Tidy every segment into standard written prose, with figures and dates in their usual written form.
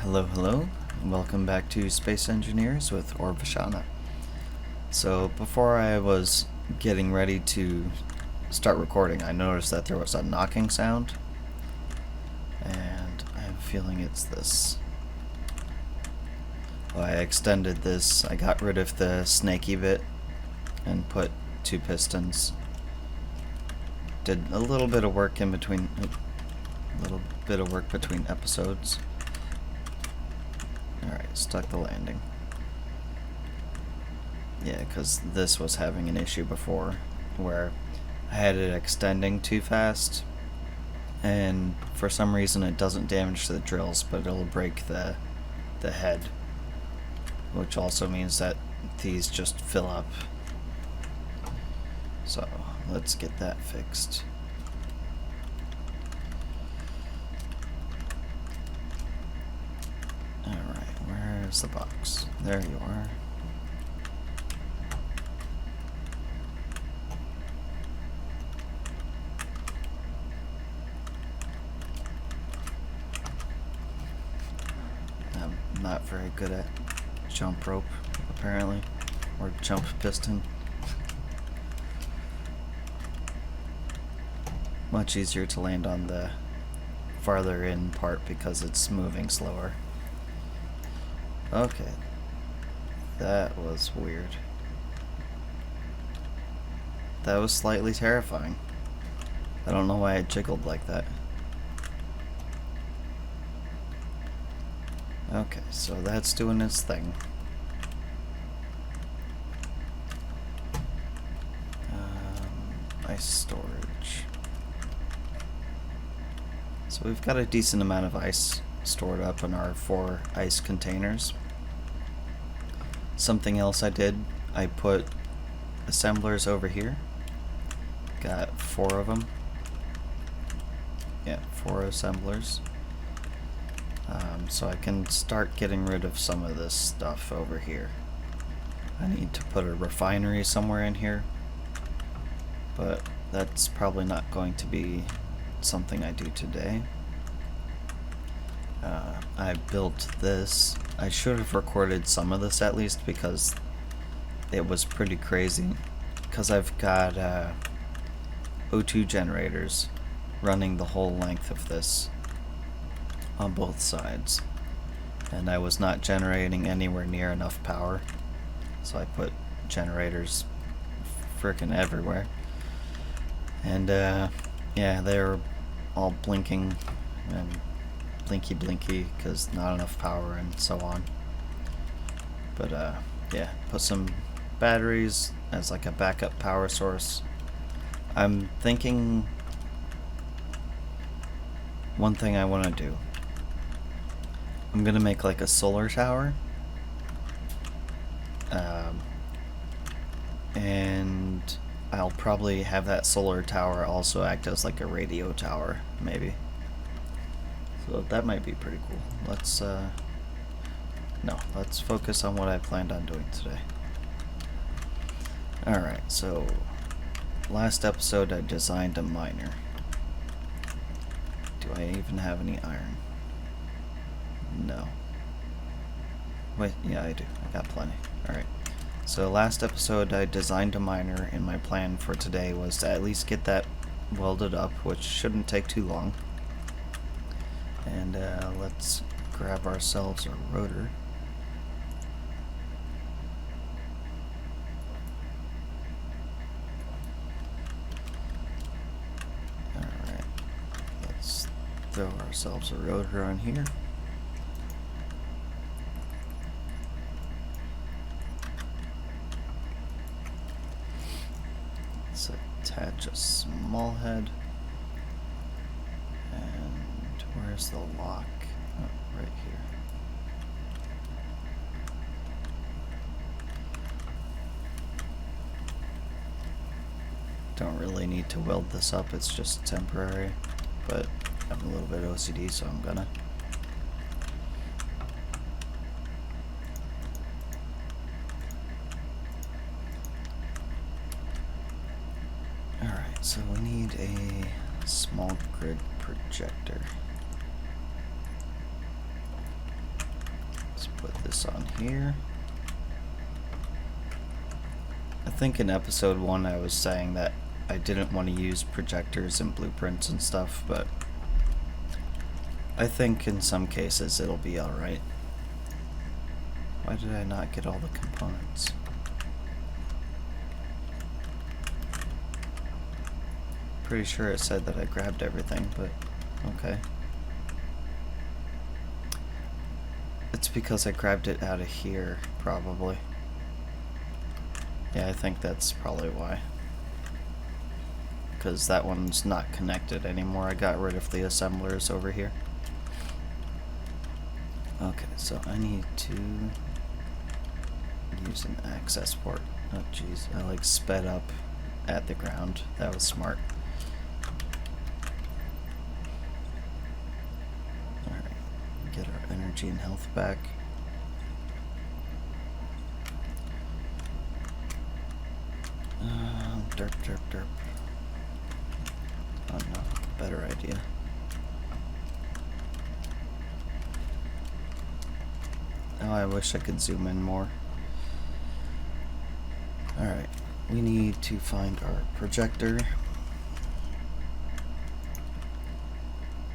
Hello, and welcome back to Space Engineers with Orvishana. So before I was getting ready to start recording, I noticed that there was a knocking sound, and I have a feeling it's this. Well, I extended this, I got rid of the snaky bit and put two pistons. Did a little bit of work between episodes. Alright, stuck the landing. Yeah, because this was having an issue before, where I had it extending too fast, and for some reason it doesn't damage the drills, but it'll break the head, which also means that these just fill up. So, let's get that fixed. Alright, where's the box? There you are. I'm not very good at jump rope, apparently, or jump piston. Much easier to land on the farther in part because it's moving slower. Okay, that was weird. That was slightly terrifying. I don't know why it jiggled like that. Okay, so that's doing its thing. Ice storage. So we've got a decent amount of ice stored up in our 4 ice containers. Something else I did, I put assemblers over here. Got 4 of them. Yeah, 4 assemblers. So I can start getting rid of some of this stuff over here. I need to put a refinery somewhere in here, but that's probably not going to be something I do today. I built this. I should have recorded some of this at least because it was pretty crazy. Because I've got O2 generators running the whole length of this on both sides, and I was not generating anywhere near enough power, so I put generators frickin' everywhere, and yeah, they're all blinking and blinky because not enough power and so on. But yeah, put some batteries as like a backup power source. I'm thinking one thing I want to do. I'm gonna make like a solar tower, and I'll probably have that solar tower also act as like a radio tower, maybe. So that might be pretty cool. Let's focus on what I planned on doing today. Alright, so last episode I designed a miner. Do I even have any iron? No. Wait, yeah, I do. I got plenty. Alright. So last episode I designed a miner, and my plan for today was to at least get that welded up, which shouldn't take too long. And let's grab ourselves a rotor. Alright. Let's throw ourselves a rotor on here. Let's attach a small head. And where's the lock? Oh, right here. Don't really need to weld this up, it's just temporary, but I'm a little bit OCD, so I'm gonna. Alright, so we need a small grid projector. this on here. I think in episode 1 I was saying that I didn't want to use projectors and blueprints and stuff, but I think in some cases it'll be alright. Why did I not get all the components? Pretty sure it said that I grabbed everything, but okay. It's because I grabbed it out of here, probably. Yeah, I think that's probably why. Because that one's not connected anymore. I got rid of the assemblers over here. Okay, so I need to use an access port. Oh jeez, I like sped up at the ground. That was smart. Alright, get our energy and health back. Derp, derp, derp. Oh no, better idea. Oh, I wish I could zoom in more. Alright, we need to find our projector.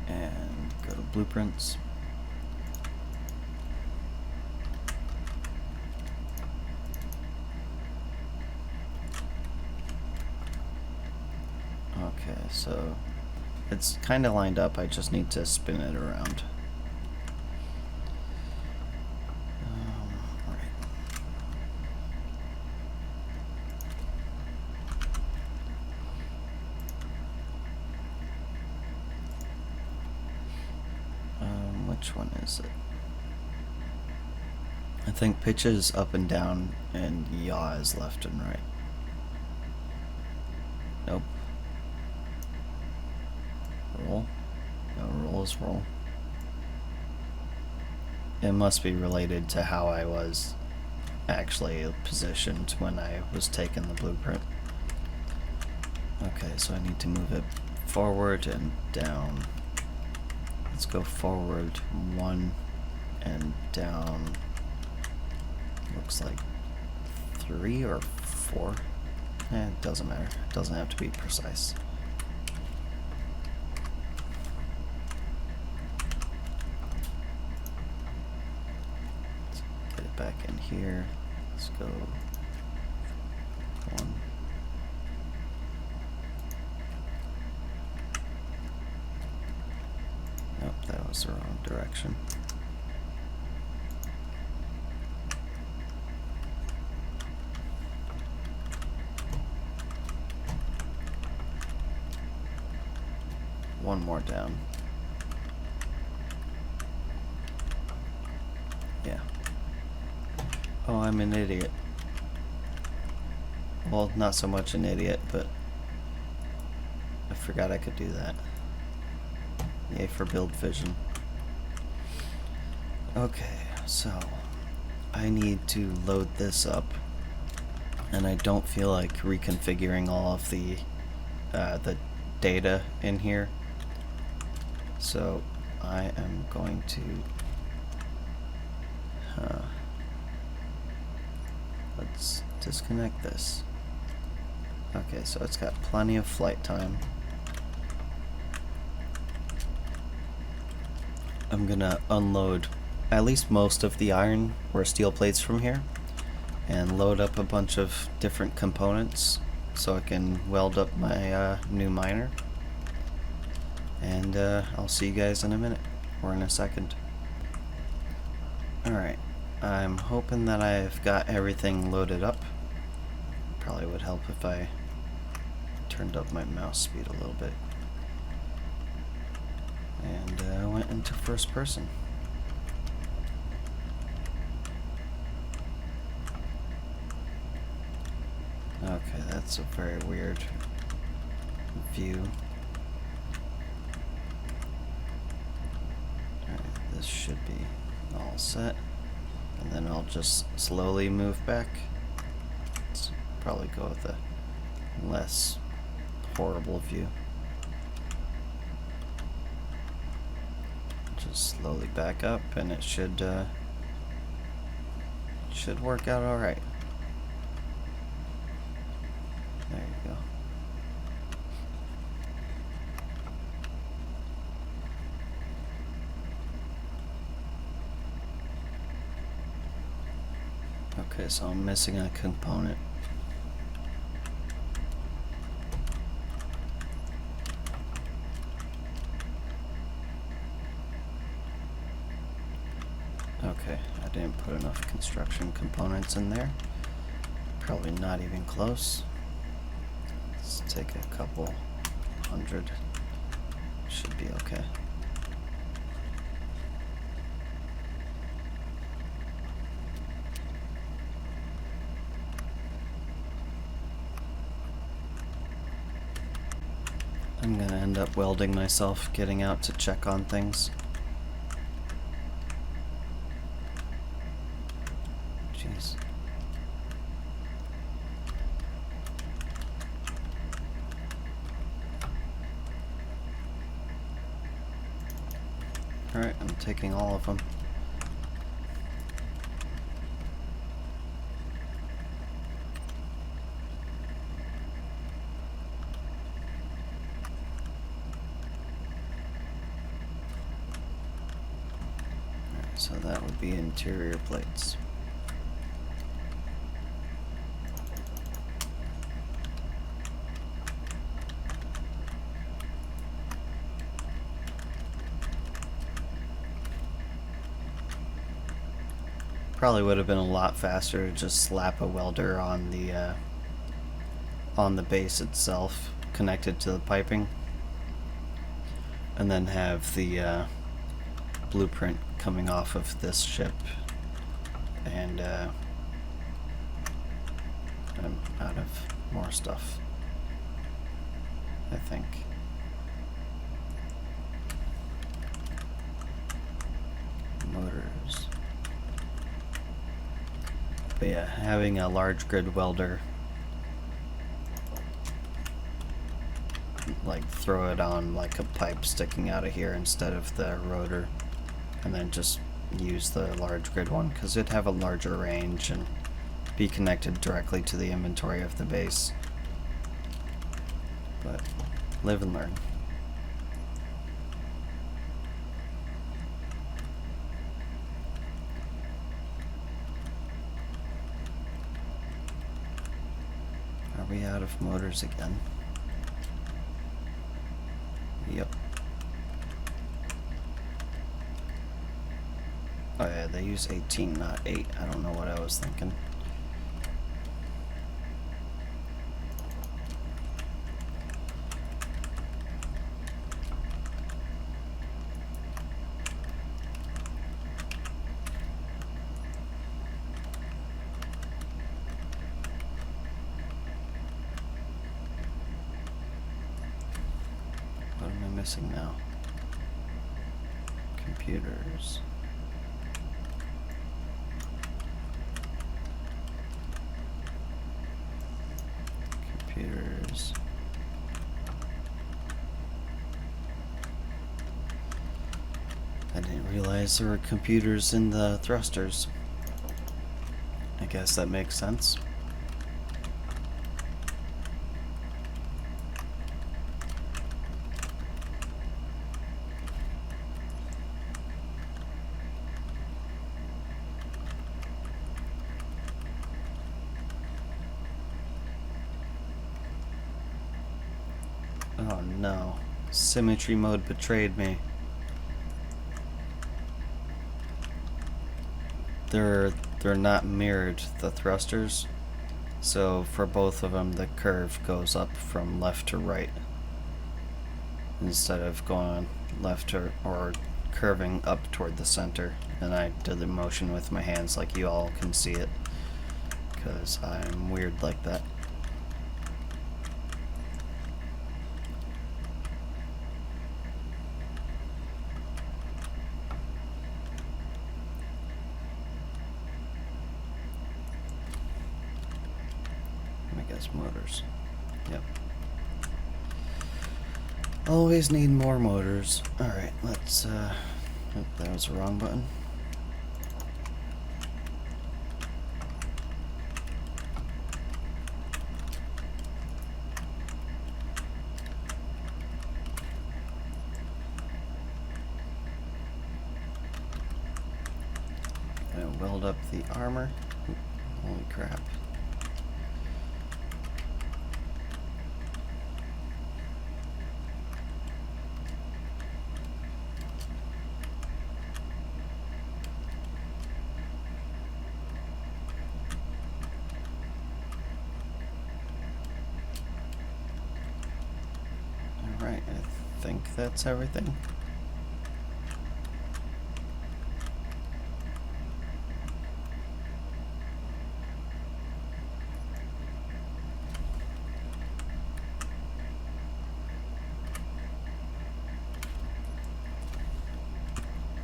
And go to blueprints. Okay, so it's kind of lined up. I just need to spin it around. Right. Which one is it? I think pitch is up and down and yaw is left and right. Nope. Roll? No, roll is roll. It must be related to how I was actually positioned when I was taking the blueprint. Okay, so I need to move it forward and down. Let's go forward 1 and down. Looks like 3 or 4. It doesn't matter. It doesn't have to be precise. Back in here. Let's go 1. Nope, that was the wrong direction. One more down. Yeah. Oh, I'm an idiot. Well, not so much an idiot, but I forgot I could do that. Yay for build vision. Okay, so I need to load this up, and I don't feel like reconfiguring all of the data in here. So I am going to let's disconnect this. Okay, so it's got plenty of flight time. I'm gonna unload at least most of the iron or steel plates from here and load up a bunch of different components so I can weld up my new miner. And I'll see you guys in a minute or in a second. Alright, I'm hoping that I've got everything loaded up. Probably would help if I turned up my mouse speed a little bit. And went into first person. Okay, that's a very weird view. Alright, this should be all set. And then I'll just slowly move back. Let's probably go with a less horrible view. Just slowly back up and it should Should work out alright. There you go. Okay, so I'm missing a component. Okay, I didn't put enough construction components in there. Probably not even close. Let's take a couple hundred. Should be okay. I'm gonna end up welding myself, getting out to check on things. Jeez. Alright, I'm taking all of them. Alright, so that would be interior plates. Probably would have been a lot faster to just slap a welder on the base itself, connected to the piping, and then have the blueprint coming off of this ship. And I'm out of more stuff, I think. Motors. But yeah, having a large grid welder, like throw it on like a pipe sticking out of here instead of the rotor, and then just use the large grid one because it'd have a larger range and be connected directly to the inventory of the base. But live and learn. Are we out of motors again? Yep. Oh yeah, they use 18, not 8. I don't know what I was thinking. What am I missing now? Computers. Computers. I didn't realize there were computers in the thrusters. I guess that makes sense. Oh no. Symmetry mode betrayed me. They're not mirrored, the thrusters. So for both of them the curve goes up from left to right instead of going left or curving up toward the center. And I did the motion with my hands like you all can see it, because I'm weird like that. I guess motors. Yep. Always need more motors. Alright, let's oh, that was the wrong button. gonna weld up the armor. Ooh, holy crap. Alright, I think that's everything.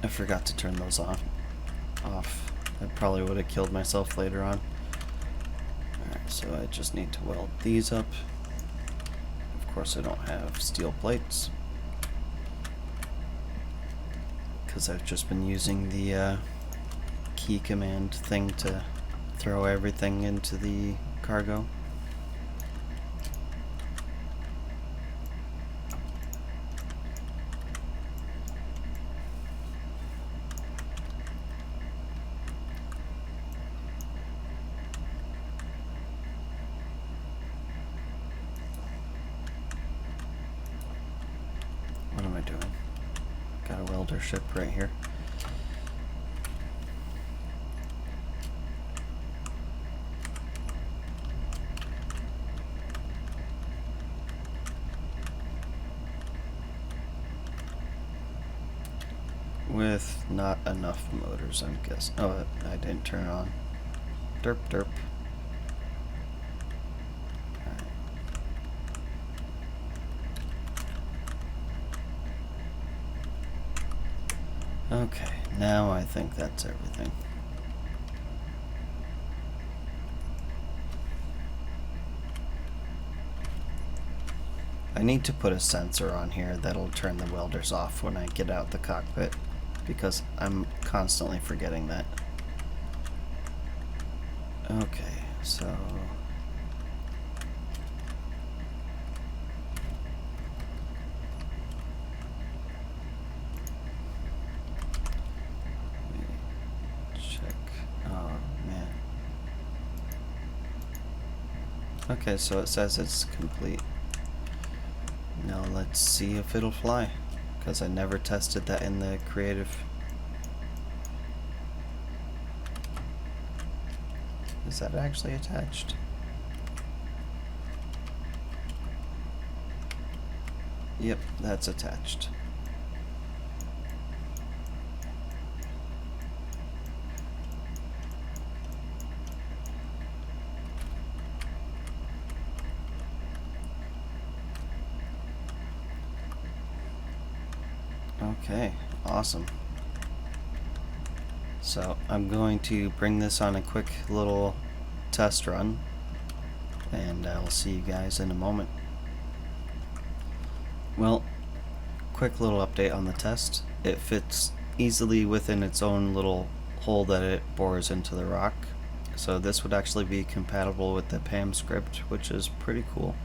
I forgot to turn those off. I probably would have killed myself later on. Alright, so I just need to weld these up. Of course I don't have steel plates, because I've just been using the key command thing to throw everything into the cargo. What am I doing? Got a welder ship right here. With not enough motors, I'm guessing. Oh, I didn't turn it on. Derp, derp. Okay, now I think that's everything. I need to put a sensor on here that'll turn the welders off when I get out the cockpit, because I'm constantly forgetting that. Okay, so... Okay, so it says it's complete. Now let's see if it'll fly, because I never tested that in the creative. Is that actually attached? Yep, that's attached. Okay, awesome. So I'm going to bring this on a quick little test run, and I'll see you guys in a moment. Well, quick little update on the test. It fits easily within its own little hole that it bores into the rock. So this would actually be compatible with the PAM script, which is pretty cool.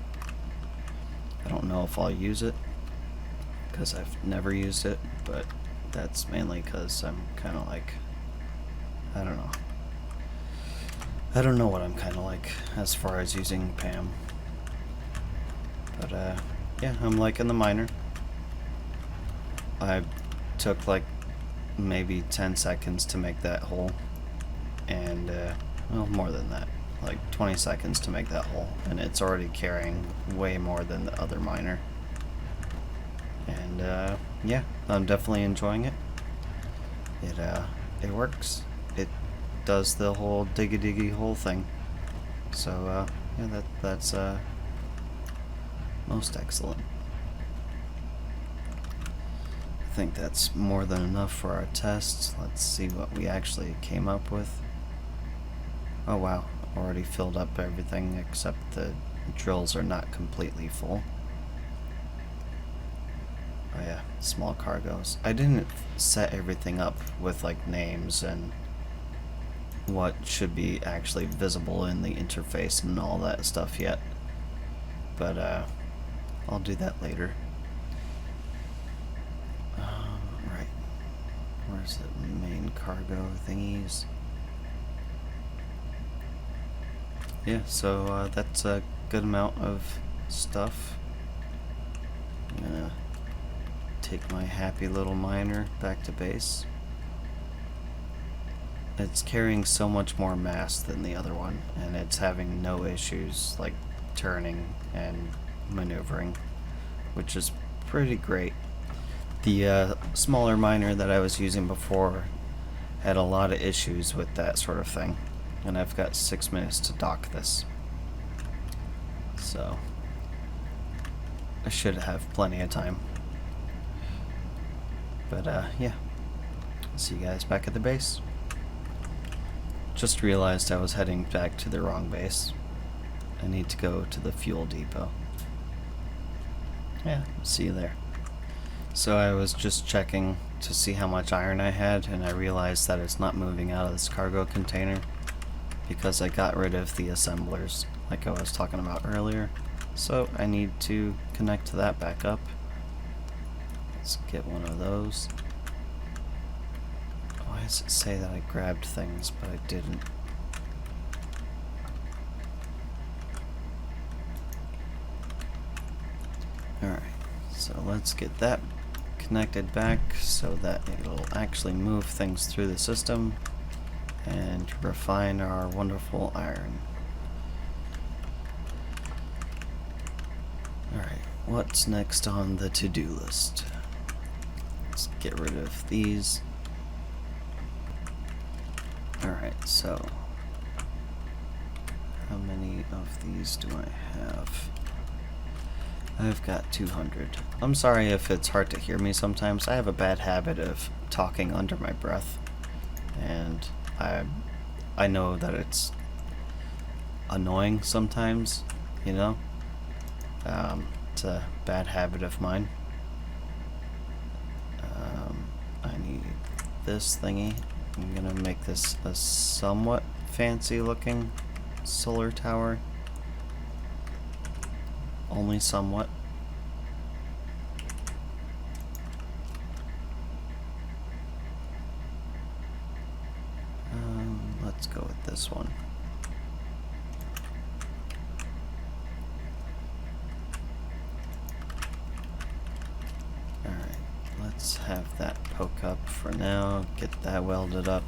I don't know if I'll use it, because I've never used it, but that's mainly because I'm kind of like, I don't know. I don't know what I'm kind of like as far as using PAM. But yeah, I'm liking the miner. I took like maybe 10 seconds to make that hole, and well, more than that, like 20 seconds to make that hole, and it's already carrying way more than the other miner. And yeah, I'm definitely enjoying it. It works. It does the whole diggy hole thing. So yeah, that's most excellent. I think that's more than enough for our tests. Let's see what we actually came up with. Oh wow, already filled up everything except the drills are not completely full. Oh yeah, small cargoes. I didn't set everything up with like names and what should be actually visible in the interface and all that stuff yet. But I'll do that later. Right. Where's the main cargo thingies? yeah, so that's a good amount of stuff. I'm gonna take my happy little miner back to base. It's carrying so much more mass than the other one, and it's having no issues like turning and maneuvering, which is pretty great. The smaller miner that I was using before had a lot of issues with that sort of thing, and I've got 6 minutes to dock this. So I should have plenty of time. But yeah, see you guys back at the base. Just realized I was heading back to the wrong base. I need to go to the fuel depot. Yeah, see you there. So I was just checking to see how much iron I had, and I realized that it's not moving out of this cargo container because I got rid of the assemblers like I was talking about earlier. So I need to connect to that back up. Let's get one of those. Why does it say that I grabbed things, but I didn't? Alright, so let's get that connected back so that it'll actually move things through the system and refine our wonderful iron. Alright, what's next on the to-do list? Let's get rid of these. Alright, so how many of these do I have? I've got 200. I'm sorry if it's hard to hear me sometimes. I have a bad habit of talking under my breath, and I know that it's annoying sometimes, you know? It's a bad habit of mine. I need this thingy. I'm gonna make this a somewhat fancy looking solar tower. Only somewhat. Let's go with this one. Alright, let's have that poke up for now, get that welded up.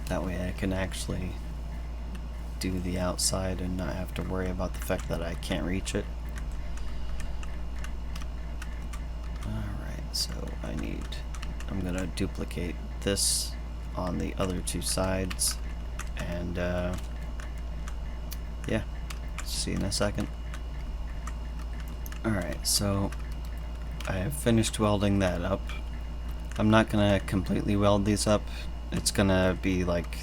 That way I can actually do the outside and not have to worry about the fact that I can't reach it. Alright, so I'm gonna duplicate this on the other two sides, and yeah, see you in a second. Alright, so I have finished welding that up. I'm not gonna completely weld these up. It's gonna be like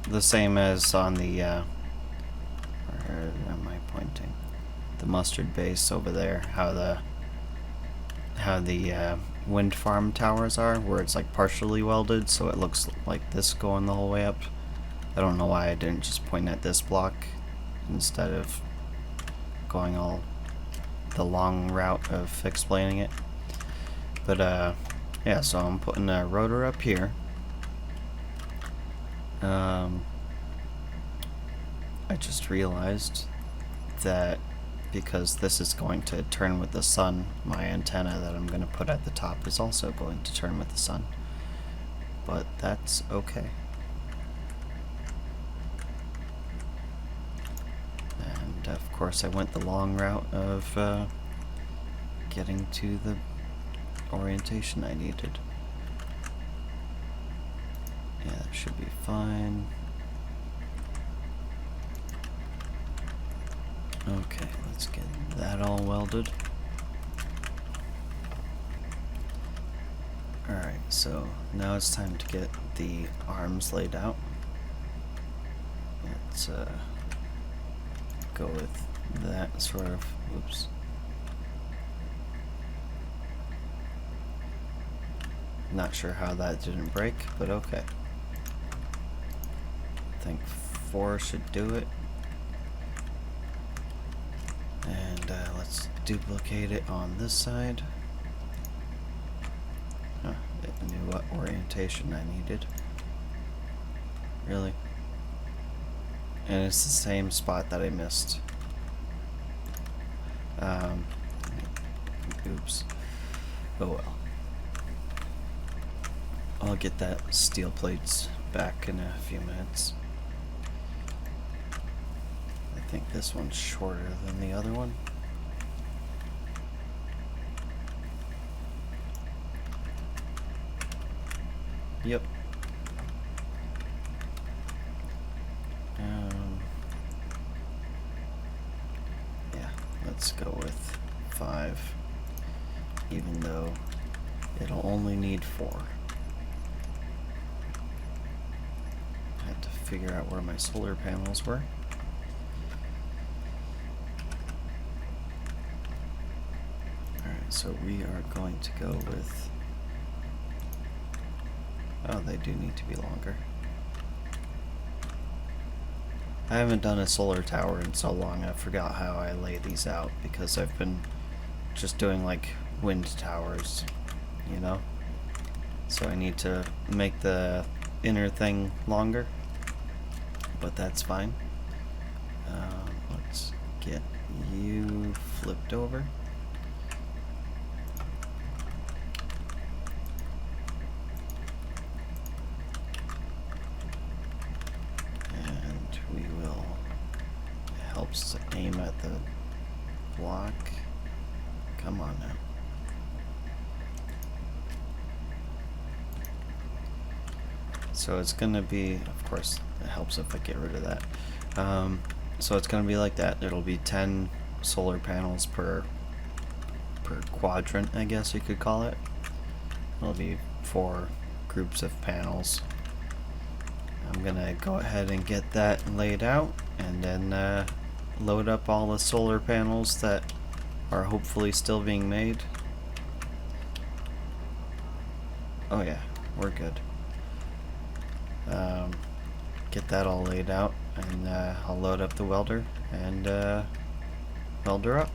the same as on the where am I pointing? The mustard base over there, how the wind farm towers are, where it's like partially welded, so it looks like this going the whole way up. I don't know why I didn't just point at this block instead of going all the long route of explaining it. But yeah, so I'm putting a rotor up here. I just realized that because this is going to turn with the sun, my antenna that I'm going to put at the top is also going to turn with the sun. But that's okay. And of course I went the long route of getting to the orientation I needed. Yeah, that should be fine. Okay, let's get that all welded. Alright, so now it's time to get the arms laid out. Let's go with that sort of, oops. Not sure how that didn't break, but okay. I think 4 should do it. And let's duplicate it on this side. Huh, it knew what orientation I needed. Really? And it's the same spot that I missed. Oops. Oh well. I'll get that steel plates back in a few minutes. I think this one's shorter than the other one. Yep. Yeah, let's go with 5, even though it'll only need 4. I had to figure out where my solar panels were. Alright, so we are going to go with... Oh, they do need to be longer. I haven't done a solar tower in so long, I forgot how I lay these out, because I've been just doing like wind towers, you know? So I need to make the inner thing longer, but that's fine. Let's get you flipped over. Helps to aim at the block. Come on now. So it's gonna be, of course, it helps if I get rid of that. So it's gonna be like that. It'll be 10 solar panels per quadrant, I guess you could call it. It'll be 4 groups of panels. I'm gonna go ahead and get that laid out, and then load up all the solar panels that are hopefully still being made. Oh yeah, we're good. Get that all laid out, and I'll load up the welder and weld her up.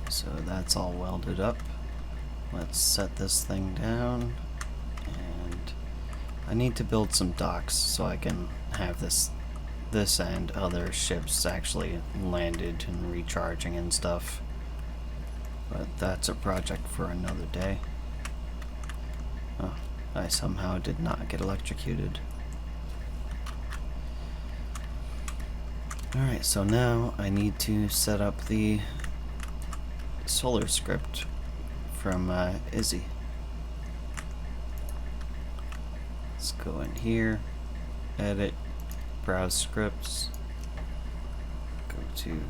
So that's all welded up. Let's set this thing down, and I need to build some docks so I can have this and other ships actually landed and recharging and stuff. But that's a project for another day. Oh, I somehow did not get electrocuted. Alright, so now I need to set up the solar script from Izzy. Let's go in here, edit, browse scripts, go to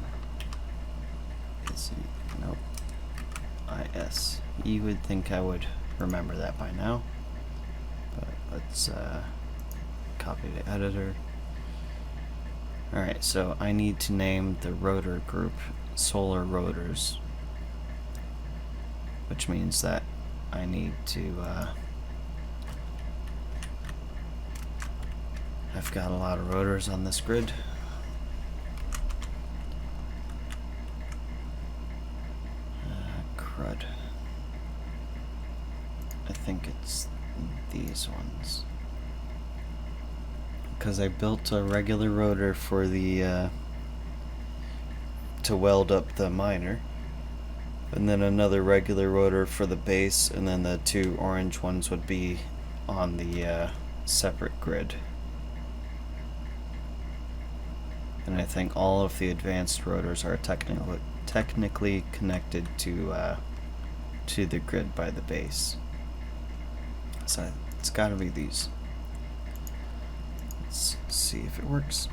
Izzy, nope, IS. You would think I would remember that by now, but let's copy the editor. Alright, so I need to name the rotor group Solar Rotors, which means that I need to, I've got a lot of rotors on this grid. Crud. I think it's these ones. Because I built a regular rotor for the, to weld up the miner. And then another regular rotor for the base, and then the 2 orange ones would be on the separate grid. And I think all of the advanced rotors are technically connected to the grid by the base. So it's gotta be these. Let's see if it works.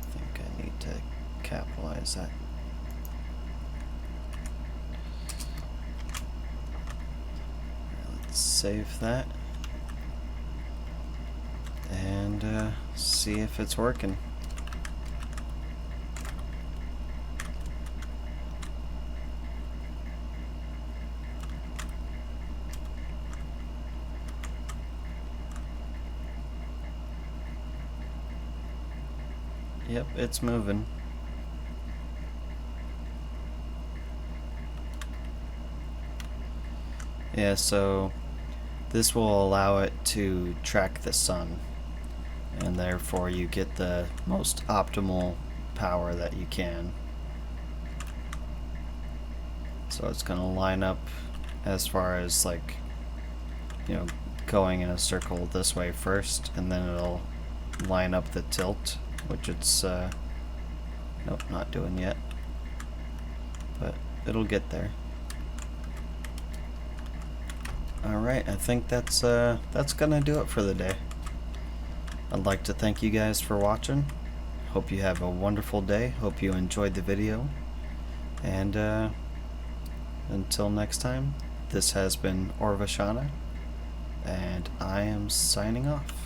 I think I need to capitalize that. Let's save that and see if it's working. Yep, it's moving. Yeah, so this will allow it to track the sun, and therefore you get the most optimal power that you can. So it's going to line up as far as, like, you know, going in a circle this way first, and then it'll line up the tilt, which it's nope, not doing yet, but it'll get there. Alright, I think that's gonna do it for the day. I'd like to thank you guys for watching. Hope you have a wonderful day. Hope you enjoyed the video. And until next time, this has been Orvishana, and I am signing off.